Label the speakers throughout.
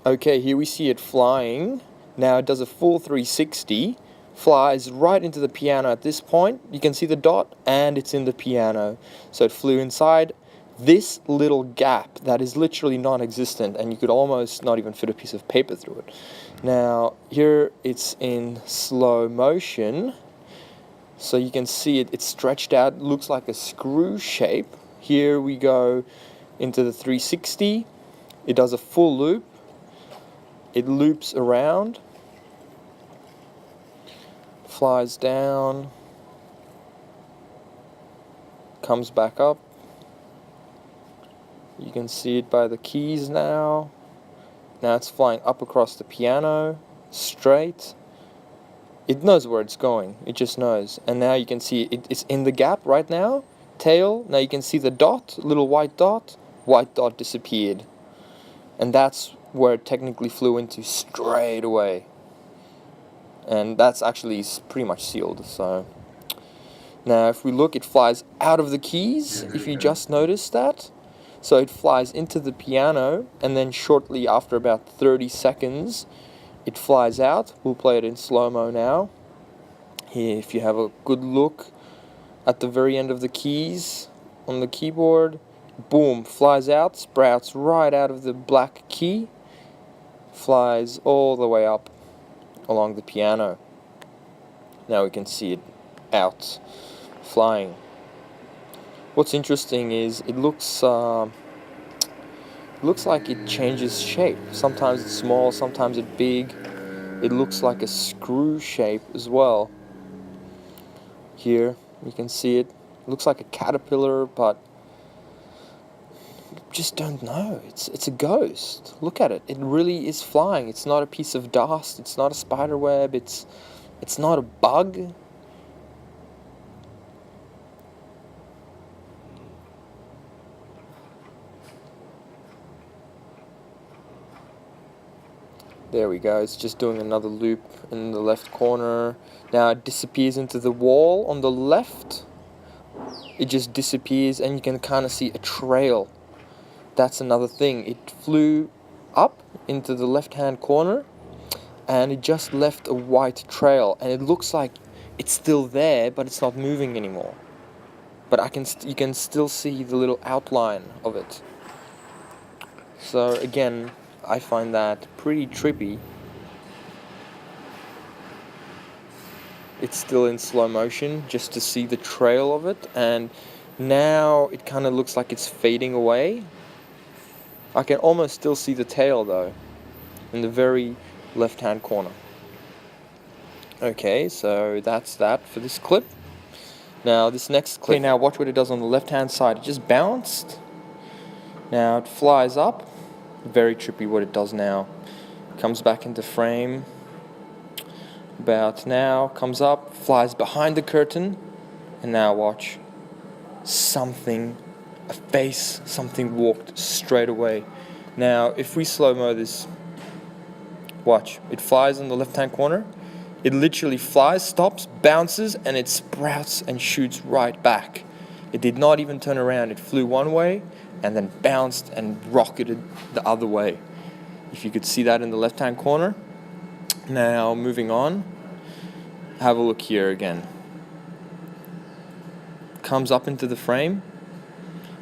Speaker 1: Okay, here we see it flying. Now it does a full 360, flies right into the piano at this point. You can see the dot, and it's in the piano. So it flew inside this little gap that is literally non-existent, and you could almost not even fit a piece of paper through it. Now, here it's in slow motion. So you can see it's stretched out, looks like a screw shape. Here we go into the 360. It does a full loop. It loops around, flies down, comes back up. You can see it by the keys now. Now it's flying up across the piano, straight. It knows where it's going, it just knows. And now you can see it's in the gap right now. Tail, now you can see the dot, little white dot disappeared. And that's where it technically flew into straight away. And that's actually pretty much sealed. So now if we look, it flies out of the keys, if you just noticed that. So it flies into the piano, and then shortly after about 30 seconds, it flies out. We'll play it in slow-mo now. Here, if you have a good look at the very end of the keys on the keyboard, boom, flies out, sprouts right out of the black key, flies all the way up along the piano. Now we can see it out, flying. What's interesting is it looks like it changes shape. Sometimes it's small, sometimes it's big. It looks like a screw shape as well. Here you can see it. It looks like a caterpillar, but just don't know. It's a ghost. Look at it. It really is flying. It's not a piece of dust. It's not a spider web. It's not a bug. There we go. It's just doing another loop in the left corner. Now it disappears into the wall on the left. It just disappears, and you can kind of see a trail. That's another thing. It flew up into the left-hand corner, and it just left a white trail, and it looks like it's still there, but it's not moving anymore. But you can still see the little outline of it. So again, I find that pretty trippy. It's still in slow motion just to see the trail of it, and now it kind of looks like it's fading away. I can almost still see the tail though, in the very left-hand corner. Okay, so that's that for this clip. Now this next clip. Okay, now watch what it does on the left-hand side. It just bounced. Now it flies up. Very trippy what it does now. Comes back into frame. About now, comes up, flies behind the curtain, and now watch. Something, a face, something walked straight away. Now, if we slow-mo this, watch. It flies on the left-hand corner. It literally flies, stops, bounces, and it sprouts and shoots right back. It did not even turn around. It flew one way and then bounced and rocketed the other way. If you could see that in the left-hand corner. Now, moving on, have a look here again. Comes up into the frame.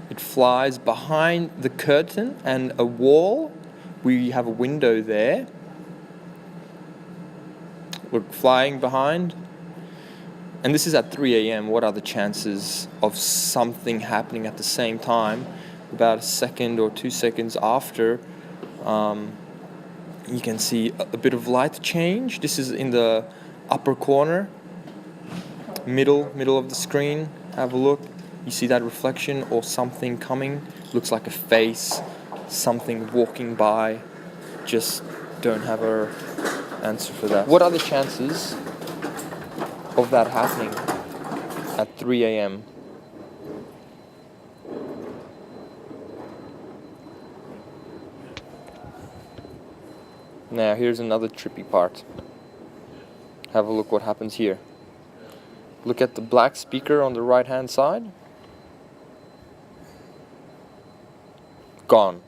Speaker 1: It flies behind the curtain and a wall. We have a window there. We're flying behind. And this is at 3 a.m. What are the chances of something happening at the same time? About a second or 2 seconds after, you can see a bit of light change. This is in the upper corner, middle of the screen. Have a look. You see that reflection or something coming? Looks like a face, something walking by. Just don't have an answer for that. What are the chances of that happening at 3 a.m.? Now here's another trippy part. Have a look what happens here. Look at the black speaker on the right hand side. Gone.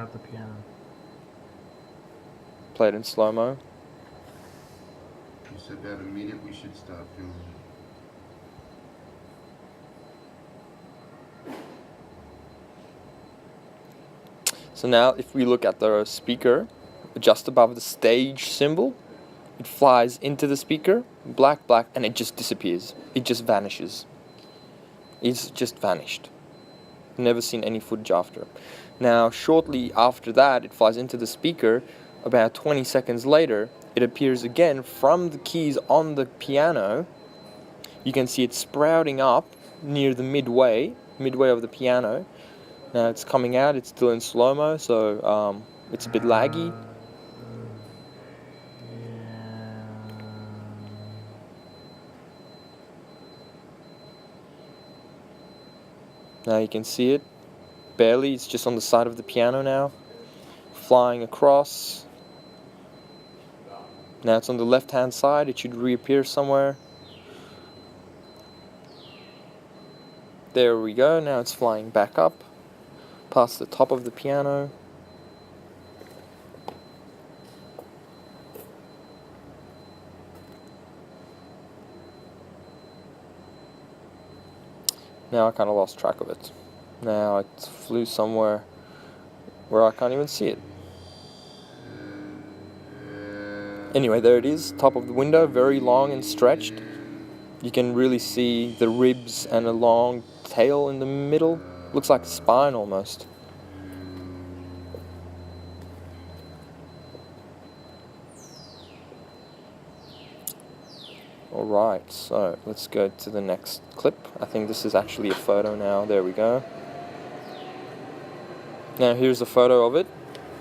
Speaker 2: out the piano.
Speaker 1: Play it in slow-mo.
Speaker 3: You said that immediately we should stop filming.
Speaker 1: So now if we look at the speaker, just above the stage symbol, it flies into the speaker, black, and it just disappears. It just vanishes. It's just vanished. Never seen any footage after. Now, shortly after that, it flies into the speaker. About 20 seconds later, it appears again from the keys on the piano. You can see it sprouting up near the midway of the piano. Now it's coming out, it's still in slow-mo, so it's a bit laggy. Now you can see it, barely, it's just on the side of the piano now, flying across. Now it's on the left-hand side, it should reappear somewhere. There we go, now it's flying back up, past the top of the piano. Now I kind of lost track of it. Now it flew somewhere where I can't even see it. Anyway, there it is, top of the window, very long and stretched. You can really see the ribs and a long tail in the middle. Looks like a spine almost. Alright, so let's go to the next clip. I think this is actually a photo now. There we go. Now here's a photo of it.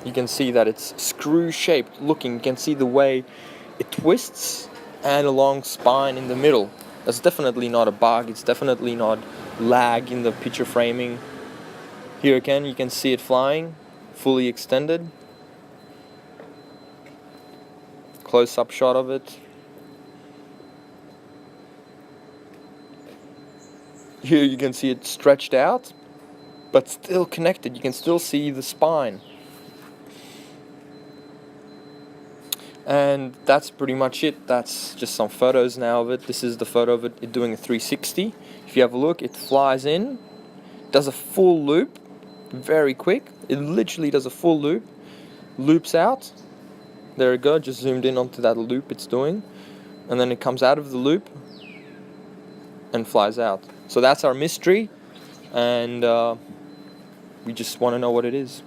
Speaker 1: You can see that it's screw-shaped looking. You can see the way it twists and a long spine in the middle. That's definitely not a bug. It's definitely not lag in the picture framing. Here again, you can see it flying, fully extended. Close-up shot of it. Here you can see it stretched out, but still connected. You can still see the spine. And that's pretty much it. That's just some photos now of it. This is the photo of it doing a 360. If you have a look, it flies in, does a full loop, very quick. It literally does a full loop, loops out. There we go, just zoomed in onto that loop it's doing. And then it comes out of the loop and flies out. So that's our mystery, and we just want to know what it is.